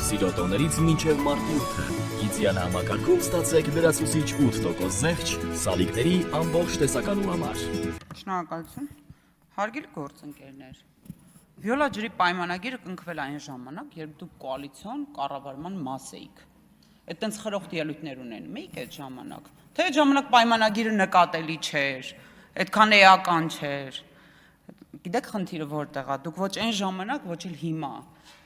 Սիրոտոներից մինչև մարտի 8-ը։ Գիծյան համակարգում ստացեք լրացուցիչ 8% զեղչ սալիկների ամբողջ տեսականու համար։ Շնորհակալություն։ Հարգելի գործընկերներ, Վիոլա ջրի պայմանագիրը կնքվել այն ժամանակ, երբ դուք կոալիցիոն կառավարման մաս էիք։ Այդ տենց խրոխտ ելույթներ ունենում էիք այդ ժամանակ։ Թե այդ ժամանակ պայմանագիրը նկատելի չէր, այդքան էական չէր։ Գիտեք խնդիրը որտեղ է, դուք ոչ այն ժամանակ, ոչ էլ հիմա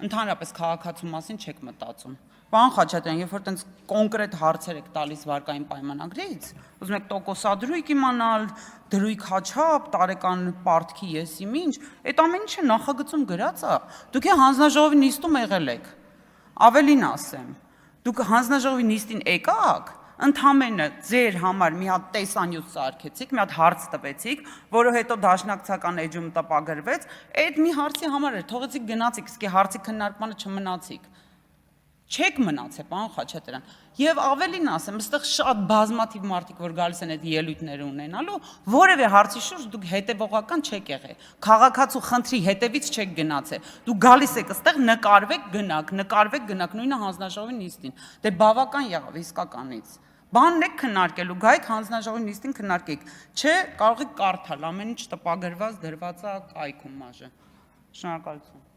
ընդհանրապես քաղաքացու մասին չեք մտածում։ Պարոն Խաչատրյան, երբ որ տենց կոնկրետ հարցեր եք տալիս վարկային պայմանագրից, ուզում եք տոկոսադրույք իմանալ, դրույք հաչապ, տարեկան պարտքի եսի ինչ, այդ ամեն ինչը նախագծում գրած է։ Դուք հանձնաժողովի նիստում եղել եք։ Ավելին ասեմ, դուք հանձնաժողովի նիստին եկաք, ընդամենը ձեր համար մի հատ տեսանյութ սարքեցիք, մի հատ հարց տվեցիք, որը հետո դաշնակցական էջում տպագրվեց, այդ մի հարցի համար էր, թողեցիք գնացիք, իսկ հարցի քննարկմանը չմնացիք։ Չեք մնացել, պարոն Խաչատրյան, եւ ավելին ասեմ, այստեղ շատ բազմաթիվ մարդիկ, որ գալիս են այդ ելույթները ունենալու, որևէ հարցի շուրջ դուք հետևողական չեք եղել, քաղաքացու խնդրի հետևից չեք գնացել, դուք գալիս եք այստեղ նկարվեք գնաք, նույնը հանձնաժողովի նիստին, դե բավական եղավ իսկականից, բանն եք քննարկելու, գայք հանձնաժողովի նիստին քննարկեք, չէ, կարող եք կարդալ, ամեն ինչ տպագրված, դրված է կայքում մաժը, շնորհակալություն։